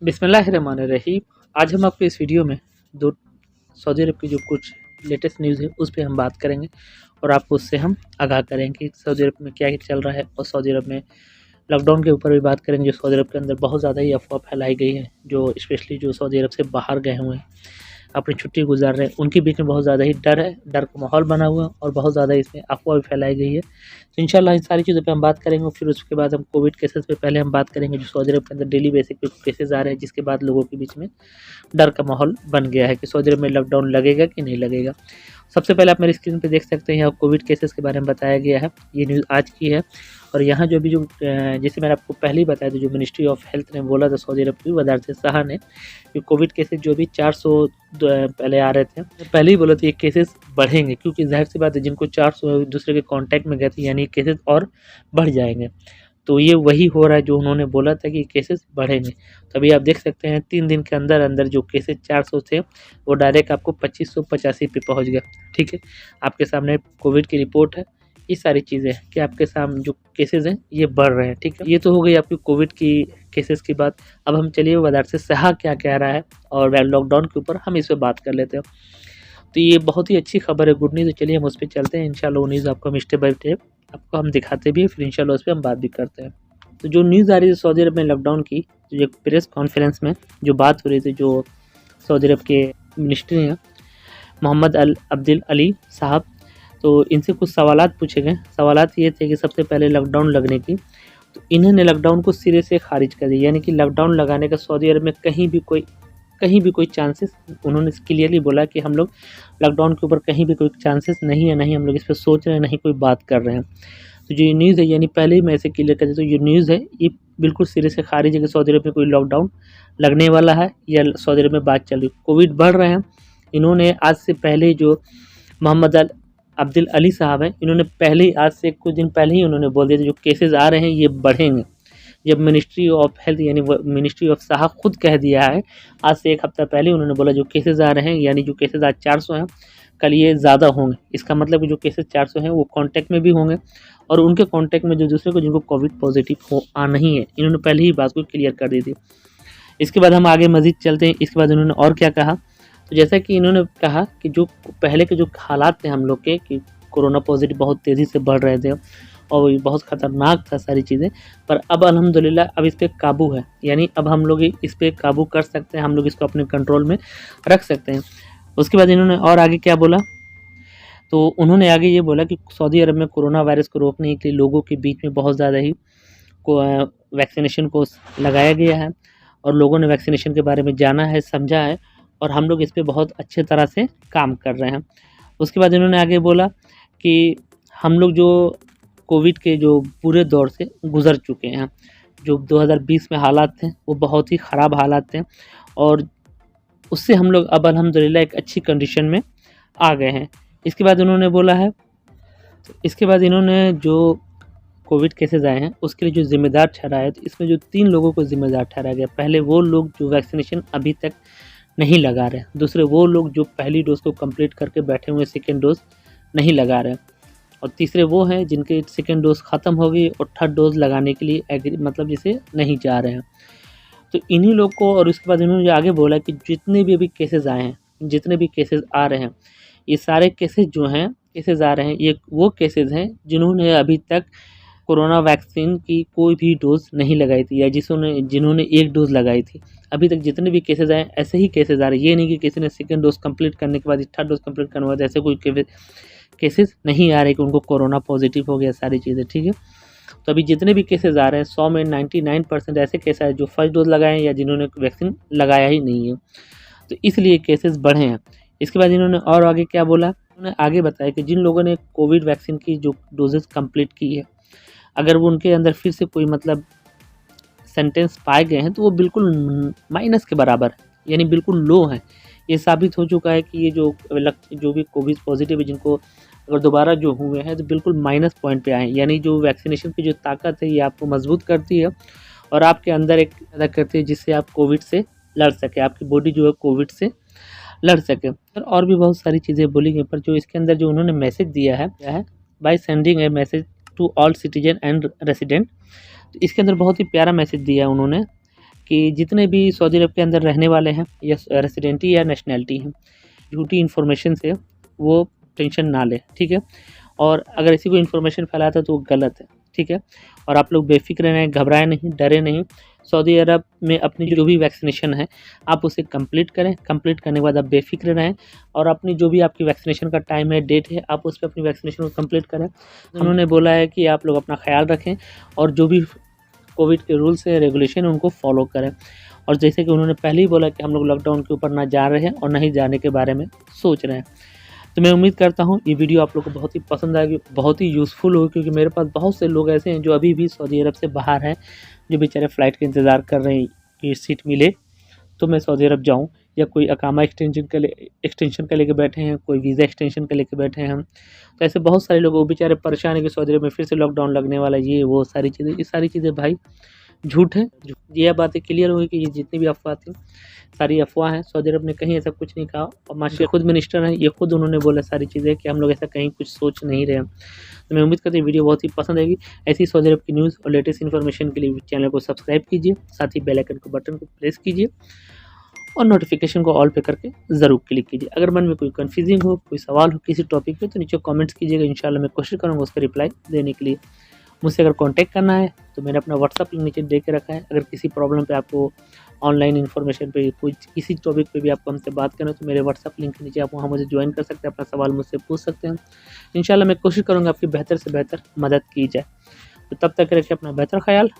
बिस्मिल्लाहिर्रहमानिर्रहीम। आज हम आपको इस वीडियो में दो सऊदी अरब की जो कुछ लेटेस्ट न्यूज़ है उस पे हम बात करेंगे और आपको उससे हम आगाह करेंगे कि सऊदी अरब में क्या चल रहा है। और सऊदी अरब में लॉकडाउन के ऊपर भी बात करेंगे, जो सऊदी अरब के अंदर बहुत ज़्यादा ही अफवाह फैलाई गई है, जो स्पेशली जो सऊदी अरब से बाहर गए हुए हैं, अपनी छुट्टी गुजार रहे हैं, उनके बीच में बहुत ज़्यादा ही डर है, डर का माहौल बना हुआ है और बहुत ज़्यादा इसमें अफवाह भी फैलाई गई है। तो इंशाल्लाह इन सारी चीज़ों पे हम बात करेंगे और फिर उसके बाद हम कोविड केसेस पे पहले हम बात करेंगे, जो सऊदी अरब के अंदर डेली बेसिस पे केसेस आ रहे हैं, जिसके बाद लोगों के बीच में डर का माहौल बन गया है कि सऊदी अरब में लॉकडाउन लगेगा कि नहीं लगेगा। सबसे पहले आप मेरी स्क्रीन पे देख सकते हैं, यहाँ कोविड केसेस के बारे में बताया गया है। ये न्यूज़ आज की है और यहाँ जो भी जैसे मैंने आपको पहले ही बताया था, जो मिनिस्ट्री ऑफ हेल्थ ने बोला था सऊदी अरब की वजारत साहा ने, कि कोविड केसेस जो भी 400 पहले आ रहे थे, पहले ही बोला था ये केसेस बढ़ेंगे, क्योंकि जाहिर सी बात है जिनको 400 दूसरे के कांटेक्ट में गए थे, यानी केसेस और बढ़ जाएंगे। तो ये वही हो रहा है जो उन्होंने बोला था कि केसेस बढ़ेंगे। तो अभी आप देख सकते हैं 3 दिन के अंदर अंदर जो केसेस 400 थे वो डायरेक्ट आपको 2585 पे पहुंच गया। ठीक है, आपके सामने कोविड की रिपोर्ट है, ये सारी चीज़ें कि आपके सामने जो केसेस हैं ये बढ़ रहे हैं। ठीक है, ये तो हो गई आपकी कोविड की केसेस की बात। अब हम चलिए वजारत साहा क्या कह रहा है और लॉकडाउन के ऊपर हम इस पर बात कर लेते हैं। तो ये बहुत ही अच्छी खबर है, गुड न्यूज़ है। चलिए हम उस पर चलते हैं, इंशाल्लाह वो न्यूज़ आपको हम स्टेप बाय स्टेप आपको हम दिखाते भी हैं, फिर इंशाल्लाह उस पर हम बात भी करते हैं। तो जो न्यूज़ आ रही है सऊदी अरब में लॉकडाउन की, जो एक प्रेस कॉन्फ्रेंस में जो बात हो रही थी, जो सऊदी अरब के मिनिस्टर हैं मोहम्मद अल अब्दुल अली साहब, तो इनसे कुछ सवालात पूछे गए। सवालात ये थे कि सबसे पहले लॉकडाउन लगने की, तो इन्होंने लॉकडाउन को सिरे से खारिज कर दिया, यानी कि लॉकडाउन लगाने का सऊदी अरब में कहीं भी कोई चांसेस, उन्होंने क्लियरली बोला कि हम लोग लॉकडाउन के ऊपर कहीं भी कोई चांसेस नहीं है, नहीं हम लोग इस पर सोच रहे हैं, नहीं कोई बात कर रहे हैं। तो जो ये न्यूज़ है, यानी पहले ही मैं इसे क्लियर कर देता हूँ, तो ये न्यूज़ है ये बिल्कुल सिरे से खारिज है कि सऊदी अरब में कोई लॉकडाउन लगने वाला है या सऊदी अरब में बात चल रही है। कोविड बढ़ रहे हैं, इन्होंने आज से पहले जो मोहम्मद अब्दुल अली साहब हैं, इन्होंने पहले ही आज से कुछ दिन पहले ही उन्होंने बोल दिया था जो केसेस आ रहे हैं ये बढ़ेंगे। जब मिनिस्ट्री ऑफ हेल्थ यानी मिनिस्ट्री ऑफ साहा खुद कह दिया है, आज से 1 हफ्ता पहले उन्होंने बोला जो केसेस आ रहे हैं, यानी जो केसेस आज 400 हैं, कल ये ज़्यादा होंगे। इसका मतलब कि जो केसेस 400 हैं वो कांटेक्ट में भी होंगे और उनके कांटेक्ट में जो दूसरे को जिनको कोविड पॉजिटिव हो आ नहीं है, इन्होंने पहले ही बात को क्लियर कर दी थी। इसके बाद हम आगे मज़ीद चलते हैं। इसके बाद उन्होंने और क्या कहा, तो जैसा कि इन्होंने कहा कि जो पहले के जो हालात थे हम लोग के, कि कोरोना पॉजिटिव बहुत तेज़ी से बढ़ रहे थे और बहुत ख़तरनाक था सारी चीज़ें, पर अब अल्हम्दुलिल्लाह अब इस पर काबू है, यानी अब हम लोग इस पर काबू कर सकते हैं, हम लोग इसको अपने कंट्रोल में रख सकते हैं। उसके बाद इन्होंने और आगे क्या बोला, तो उन्होंने आगे ये बोला कि सऊदी अरब में कोरोना वायरस को रोकने के लिए लोगों के बीच में बहुत ज़्यादा ही वैक्सीनेशन को लगाया गया है और लोगों ने वैक्सीनेशन के बारे में जाना है, समझा है और हम लोग इस पर बहुत अच्छे तरह से काम कर रहे हैं। उसके बाद इन्होंने आगे बोला कि हम लोग जो कोविड के जो पूरे दौर से गुज़र चुके हैं, जो 2020 में हालात थे वो बहुत ही ख़राब हालात थे और उससे हम लोग अब अल्हम्दुलिल्लाह एक अच्छी कंडीशन में आ गए हैं। इसके बाद उन्होंने बोला है, इसके बाद इन्होंने जो कोविड केसेस आए हैं उसके लिए जो ज़िम्मेदार ठहराया, तो इसमें जो 3 लोगों को ज़िम्मेदार ठहराया गया। पहले वो लोग जो वैक्सीनेशन अभी तक नहीं लगा रहे, दूसरे वो लोग जो पहली डोज को कंप्लीट करके बैठे हुए सेकेंड डोज नहीं लगा रहे, और तीसरे वो हैं जिनके सेकेंड डोज ख़त्म हो गई और थर्ड डोज लगाने के लिए मतलब जिसे नहीं जा रहे हैं। तो इन्हीं लोग को, और उसके बाद इन्होंने आगे बोला कि जितने भी अभी केसेस आए हैं, जितने भी केसेस आ रहे हैं, ये सारे केसेस जो हैं केसेस आ रहे हैं, ये वो केसेस हैं जिन्होंने अभी तक कोरोना वैक्सीन की कोई भी डोज़ नहीं लगाई थी या जिन्होंने 1 डोज़ लगाई थी। अभी तक जितने भी केसेस आए ऐसे ही केसेस आ रहे हैं। ये नहीं कि किसी ने सेकंड डोज़ कंप्लीट करने के बाद थर्ड डोज़ कंप्लीट करने के बाद ऐसे कोई केसेस नहीं आ रहे कि उनको कोरोना पॉजिटिव हो गया, सारी चीज़ें। ठीक है, तो अभी जितने भी केसेस आ रहे हैं 100 में 99% ऐसे केस आए जो फर्स्ट डोज लगाए हैं या जिन्होंने वैक्सीन लगाया ही नहीं है, तो इसलिए केसेस बढ़े हैं। इसके बाद इन्होंने और आगे क्या बोला, उन्होंने आगे बताया कि जिन लोगों ने कोविड वैक्सीन की जो डोजेस कंप्लीट की है, अगर वो उनके अंदर फिर से कोई मतलब सेंटेंस पाए गए हैं तो वो बिल्कुल माइनस के बराबर है, यानी बिल्कुल लो हैं। ये साबित हो चुका है कि ये जो भी कोविड पॉजिटिव है, जिनको अगर दोबारा जो हुए हैं तो बिल्कुल माइनस पॉइंट पे आए हैं। यानी जो वैक्सीनेशन की जो ताकत है ये आपको मजबूत करती है और आपके अंदर एक पैदा करती है जिससे आप कोविड से लड़ सके, आपकी बॉडी जो है कोविड से लड़ सके। और भी बहुत सारी चीज़ें बोली गई, पर जो इसके अंदर जो उन्होंने मैसेज दिया है, by sending a message to all citizen and resident, तो इसके अंदर बहुत ही प्यारा मैसेज दिया है उन्होंने कि जितने भी सऊदी अरब के अंदर रहने वाले हैं या रेसिडेंटी या नेशनैलिटी हैं, झूठी इन्फॉर्मेशन से वो टेंशन ना लें, ठीक है। और अगर ऐसी कोई इन्फॉर्मेशन फैलाता है तो वो गलत है, ठीक है। और आप लोग बेफ़िक्र रहें, घबराएं नहीं, डरे नहीं। सऊदी अरब में अपनी जो भी वैक्सीनेशन है आप उसे कंप्लीट करें। कंप्लीट करने के बाद आप बेफ़िक्र रहें और अपनी जो भी आपकी वैक्सीनेशन का टाइम है, डेट है, आप उस पे अपनी वैक्सीनेशन को कंप्लीट करें। उन्होंने बोला है कि आप लोग अपना ख़्याल रखें और जो भी कोविड के रूल्स है, रेगुलेशन है, उनको फॉलो करें। और जैसे कि उन्होंने पहले ही बोला कि हम लोग लॉकडाउन के ऊपर ना जा रहे हैं और ना ही जाने के बारे में सोच रहे हैं। तो मैं उम्मीद करता हूँ ये वीडियो आप लोग को बहुत ही पसंद आएगी, बहुत ही यूज़फुल होगी, क्योंकि मेरे पास बहुत से लोग ऐसे हैं जो अभी भी सऊदी अरब से बाहर हैं, जो बेचारे फ़्लाइट का इंतज़ार कर रहे हैं कि सीट मिले तो मैं सऊदी अरब जाऊँ, या कोई अकामा एक्सटेंशन का लेके बैठे हैं, कोई वीज़ा एक्सटेंशन का लेके बैठे हैं हम। तो ऐसे बहुत सारे लोग वो बेचारे परेशान हैं कि सऊदी अरब में फिर से लॉकडाउन लगने वाला है, ये वो सारी चीज़ें। ये सारी चीज़ें भाई झूठ है। ये बातें क्लियर हुई कि ये जितनी भी अफ़वाह थी सारी अफ़वाह हैं। सऊदी अरब ने कहीं ऐसा कुछ नहीं कहा और माशाल्लाह खुद मिनिस्टर हैं, ये खुद उन्होंने बोला सारी चीज़ें कि हम लोग ऐसा कहीं कुछ सोच नहीं रहे हैं। तो मैं उम्मीद करता हूँ वीडियो बहुत ही पसंद आएगी। ऐसी सऊदी अरब की न्यूज़ और लेटेस्ट इन्फॉर्मेशन के लिए चैनल को सब्सक्राइब कीजिए, साथ ही बेल आइकन को बटन को प्रेस कीजिए और नोटिफिकेशन को ऑल पे करके ज़रूर क्लिक कीजिए। अगर मन में कोई कन्फ्यूजिंग हो, कोई सवाल हो किसी टॉपिक पे, तो नीचे कमेंट्स कीजिएगा। इंशाल्लाह मैं कोशिश करूँगा उसका रिप्लाई देने के लिए। मुझसे अगर कांटेक्ट करना है तो मैंने अपना व्हाट्सअप लिंक नीचे दे के रखा है। अगर किसी प्रॉब्लम पे आपको ऑनलाइन इन्फॉर्मेशन पे कोई किसी टॉपिक पे भी आपको हमसे बात करना है तो मेरे व्हाट्सअप लिंक के नीचे आप वहाँ मुझे ज्वाइन कर सकते हैं, अपना सवाल मुझसे पूछ सकते हैं। इंशाल्लाह मैं कोशिश करूँगा आपकी बेहतर से बेहतर मदद की जाए। तो तब तक रखिए अपना बेहतर ख्याल।